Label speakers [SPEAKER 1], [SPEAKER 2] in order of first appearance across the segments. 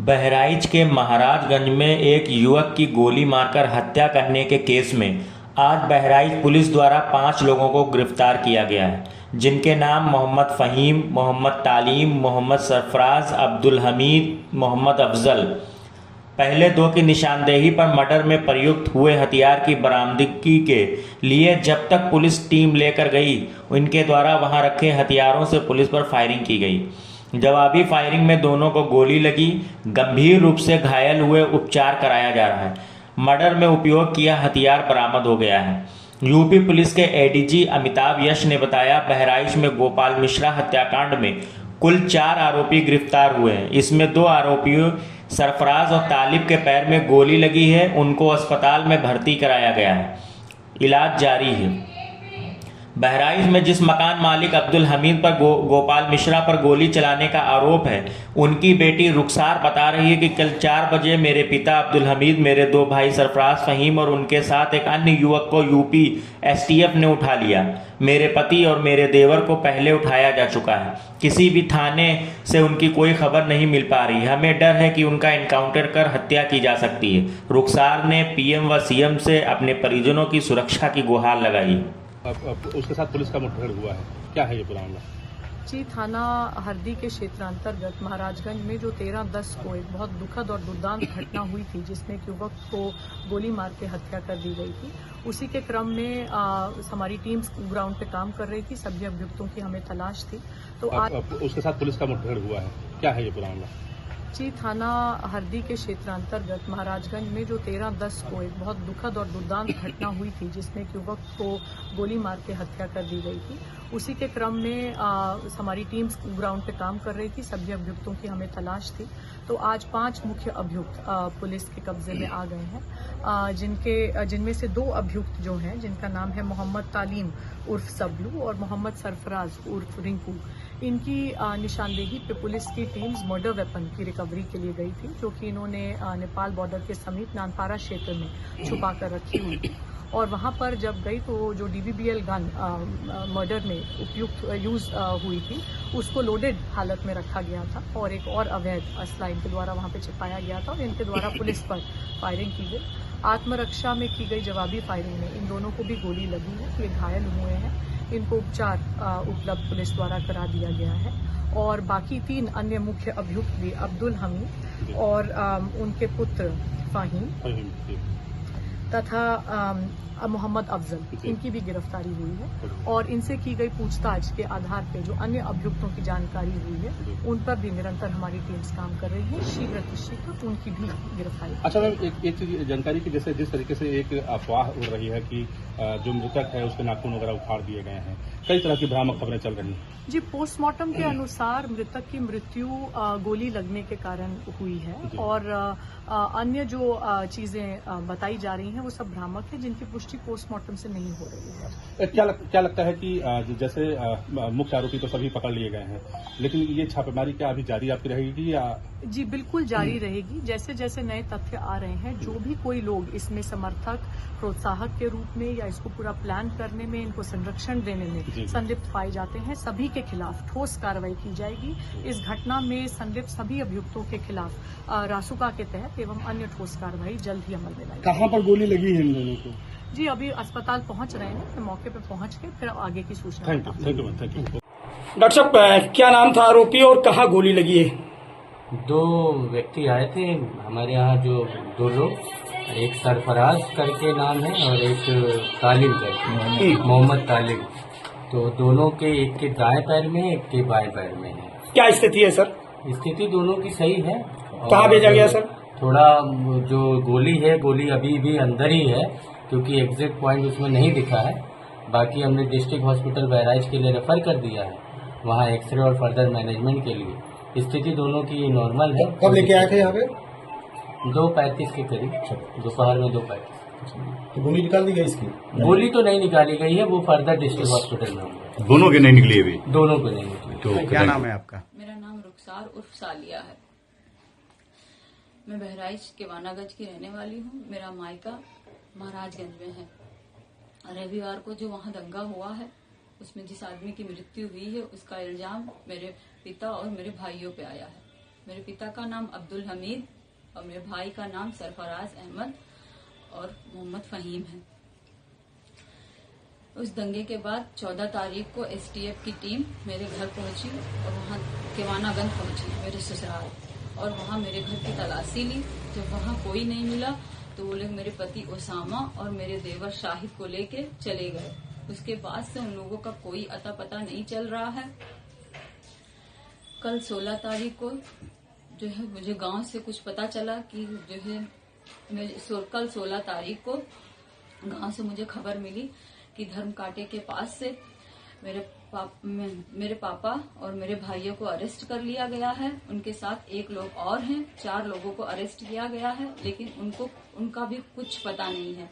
[SPEAKER 1] बहराइच के महाराजगंज में एक युवक की गोली मारकर हत्या करने के केस में आज बहराइच पुलिस द्वारा 5 लोगों को गिरफ्तार किया गया है, जिनके नाम मोहम्मद फ़हीम, मोहम्मद तालीम, मोहम्मद सरफराज, अब्दुल हमीद, मोहम्मद अफजल। पहले 2 की निशानदेही पर मर्डर में प्रयुक्त हुए हथियार की बरामदगी के लिए जब तक पुलिस टीम लेकर गई, इनके द्वारा वहां रखे हथियारों से पुलिस पर फायरिंग की गई। जवाबी फायरिंग में दोनों को गोली लगी। गंभीर रूप से घायल हुए उपचार कराया जा रहा है। मर्डर में उपयोग किया हथियार बरामद हो गया है। यूपी पुलिस के एडीजी अमिताभ यश ने बताया, बहराइच में गोपाल मिश्रा हत्याकांड में कुल 4 आरोपी गिरफ्तार हुए हैं। इसमें 2 आरोपियों सरफराज और तालिब के पैर में गोली लगी है। उनको अस्पताल में भर्ती कराया गया है, इलाज जारी है। बहराइच में जिस मकान मालिक अब्दुल हमीद पर गोपाल मिश्रा पर गोली चलाने का आरोप है, उनकी बेटी रुखसार बता रही है कि कल 4 बजे मेरे पिता अब्दुल हमीद, मेरे 2 भाई सरफराज, फ़हीम और उनके साथ एक अन्य युवक को यूपी एसटीएफ ने उठा लिया। मेरे पति और मेरे देवर को पहले उठाया जा चुका है। किसी भी थाने से उनकी कोई खबर नहीं मिल पा रही। हमें डर है कि उनका एनकाउंटर कर हत्या की जा सकती है। रुखसार ने पीएम व सीएम से अपने परिजनों की सुरक्षा की गुहार लगाई।
[SPEAKER 2] अब उसके साथ पुलिस का मुठभेड़ हुआ है, क्या है ये पूरा मामला?
[SPEAKER 3] जी, थाना हरदी के क्षेत्र अंतर्गत महाराजगंज में जो 13/10 को एक बहुत दुखद और दुर्दांत घटना हुई थी, जिसमें एक युवक को गोली मार के हत्या कर दी गई थी, उसी के क्रम में हमारी टीम ग्राउंड पे काम कर रही थी। सभी अभियुक्तों की हमें तलाश थी। तो
[SPEAKER 2] अब उसके साथ पुलिस का मुठभेड़ हुआ है, क्या है ये पूरा मामला?
[SPEAKER 3] जी, थाना हरदी के क्षेत्र अंतर्गत महाराजगंज में जो 13/10 को एक बहुत दुखद और दुर्दांत घटना हुई थी, जिसमें एक युवक को गोली मार के हत्या कर दी गई थी, उसी के क्रम में हमारी टीम ग्राउंड पे काम कर रही थी। सभी अभियुक्तों की हमें तलाश थी। तो आज 5 मुख्य अभियुक्त पुलिस के कब्जे में आ गए हैं, जिनमें से 2 अभियुक्त जो हैं, जिनका नाम है मोहम्मद तालीम उर्फ सबलू और मोहम्मद सरफराज उर्फ रिंकू। इनकी निशानदेही पे पुलिस की टीम्स मर्डर वेपन की रिकवरी के लिए गई थी, जो कि इन्होंने नेपाल बॉर्डर के समीप नानपारा क्षेत्र में छुपा कर रखी हुई थी। और वहां पर जब गई तो जो डीबीबीएल गन मर्डर में उपयुक्त यूज हुई थी, उसको लोडेड हालत में रखा गया था और एक और अवैध असला इनके द्वारा वहां पे छिपाया गया था और इनके द्वारा पुलिस पर फायरिंग की गई। आत्मरक्षा में की गई जवाबी फायरिंग में इन दोनों को भी गोली लगी है। ये घायल हुए हैं। इनको उपचार उपलब्ध पुलिस द्वारा करा दिया गया है। और बाकी 3 अन्य मुख्य अभियुक्त भी अब्दुल हमीद और उनके पुत्र फ़हीम तथा मोहम्मद अफजल, इनकी भी गिरफ्तारी हुई है। और इनसे की गई पूछताछ के आधार पर जो अन्य अभियुक्तों की जानकारी हुई है, उन पर भी निरंतर हमारी टीम्स काम कर रही है। शीघ्र उनकी भी गिरफ्तारी।
[SPEAKER 2] अच्छा मैम, एक चीज जानकारी की, जैसे जिस तरीके से एक अफवाह उड़ रही है कि जो मृतक है उसके नाखून वगैरह उखाड़ दिए गए हैं, कई तरह की भ्रामक खबरें चल रही हैं।
[SPEAKER 3] जी, पोस्टमार्टम के अनुसार मृतक की मृत्यु गोली लगने के कारण हुई है और अन्य जो चीजें बताई जा रही हैं वो सब भ्रामक है, जिनकी पुष्टि पोस्टमार्टम से नहीं हो रही है।
[SPEAKER 2] क्या लगता है कि जैसे मुख्य आरोपी तो सभी पकड़ लिए गए हैं, लेकिन ये छापेमारी क्या अभी जारी आपकी रहेगी या?
[SPEAKER 3] जी, बिल्कुल जारी रहेगी। जैसे जैसे नए तथ्य आ रहे हैं, जो भी कोई लोग इसमें समर्थक, प्रोत्साहक के रूप में या इसको पूरा प्लान करने में, इनको संरक्षण देने में संलिप्त पाए जाते हैं, सभी के खिलाफ ठोस कार्रवाई की जाएगी। इस घटना में संलिप्त सभी अभियुक्तों के खिलाफ रासुका के तहत एवं अन्य ठोस कार्रवाई जल्द ही अमल में लाएगी।
[SPEAKER 2] कहाँ पर गोली लगी है इन दोनों को?
[SPEAKER 3] जी, अभी अस्पताल पहुंच रहे हैं, तो मौके पर पहुंच के फिर आगे की सूचना।
[SPEAKER 2] Thank you.
[SPEAKER 4] डॉक्टर साहब, क्या नाम था आरोपी और कहाँ गोली लगी है?
[SPEAKER 5] 2 व्यक्ति आए थे हमारे यहाँ, जो 2 लोग, एक सरफराज करके नाम है और एक तालिम करके, मोहम्मद तालिम। तो दोनों के, एक के दाएं पैर में, एक के बाएं पैर में है।
[SPEAKER 4] क्या स्थिति है सर?
[SPEAKER 5] स्थिति दोनों की सही है।
[SPEAKER 4] कहाँ भेजा गया सर?
[SPEAKER 5] थोड़ा जो गोली है, गोली अभी भी अंदर ही है, क्योंकि एग्जैक्ट पॉइंट उसमें नहीं दिखा है। बाकी हमने डिस्ट्रिक्ट हॉस्पिटल बहराइच के लिए रेफर कर दिया है, वहाँ एक्सरे और फर्दर मैनेजमेंट के लिए। स्थिति दोनों की नॉर्मल है।
[SPEAKER 4] कब लेके आए थे यहाँ पे?
[SPEAKER 5] 2:35 के करीब, दोपहर में 2:35।
[SPEAKER 4] तो गोली निकाल दी गई इसकी?
[SPEAKER 5] गोली तो नहीं निकाली गई है, वो फर्दर डिस्ट्रिक्ट हॉस्पिटल में होंगे।
[SPEAKER 6] दोनों के नहीं निकली अभी?
[SPEAKER 5] दोनों को नहीं निकली।
[SPEAKER 6] तो
[SPEAKER 4] क्या नाम है आपका?
[SPEAKER 7] मेरा नाम रुखसार उर्फ सालिया है। मैं बहराइच के वानागंज की रहने वाली हूँ। मेरा मायका महाराजगंज में है। रविवार को जो वहाँ दंगा हुआ है, उसमें जिस आदमी की मृत्यु हुई है, उसका इल्जाम मेरे पिता और मेरे भाइयों पे आया है। मेरे पिता का नाम अब्दुल हमीद और मेरे भाई का नाम सरफराज अहमद और मोहम्मद फहीम है। उस दंगे के बाद 14 तारीख को एसटीएफ की टीम मेरे घर पहुंची और वहां केवानागंज पहुंची मेरे ससुराल, और वहां मेरे घर की तलाशी ली। जब वहां कोई नहीं मिला तो वो लोग मेरे पति ओसामा और मेरे देवर शाहिद को लेके चले गए। उसके बाद से उन लोगों का कोई अता पता नहीं चल रहा है। कल 16 तारीख को जो है मुझे गांव से कुछ पता चला कि जो है कल 16 तारीख को गांव से मुझे खबर मिली कि धर्म कांटे के पास से मेरे पापा और मेरे भाइयों को अरेस्ट कर लिया गया है। उनके साथ एक लोग और हैं, 4 लोगों को अरेस्ट किया गया है, लेकिन उनका भी कुछ पता नहीं है।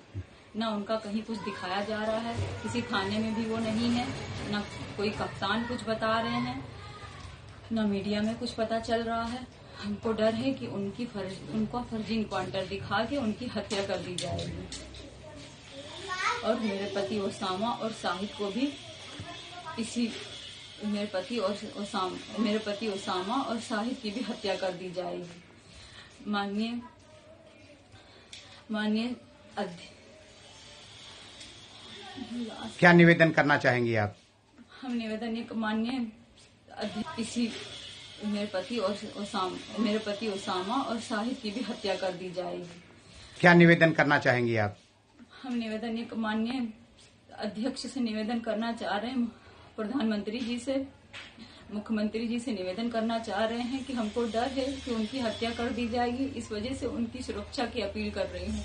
[SPEAKER 7] न उनका कहीं कुछ दिखाया जा रहा है, किसी थाने में भी वो नहीं है, न कोई कप्तान कुछ बता रहे हैं, न मीडिया में कुछ पता चल रहा है। हमको डर है कि उनका फर्जी इनकाउंटर दिखा के उनकी हत्या कर दी जाएगी और मेरे पति ओसामा और शाहिद को भी मेरे पति ओसामा और शाहिद की भी हत्या कर दी जाएगी। माननीय
[SPEAKER 6] क्या निवेदन करना चाहेंगी आप?
[SPEAKER 7] हम निवेदन माननीय मेरे पति ओसामा और शाहिद की भी हत्या कर दी जाएगी।
[SPEAKER 6] क्या निवेदन करना चाहेंगी आप?
[SPEAKER 7] हम निवेदन माननीय अध्यक्ष से निवेदन करना चाह रहे हैं, प्रधानमंत्री जी से, मुख्यमंत्री जी से निवेदन करना चाह रहे हैं कि हमको डर है कि उनकी हत्या कर दी जाएगी। इस वजह से उनकी सुरक्षा की अपील कर रही हूँ।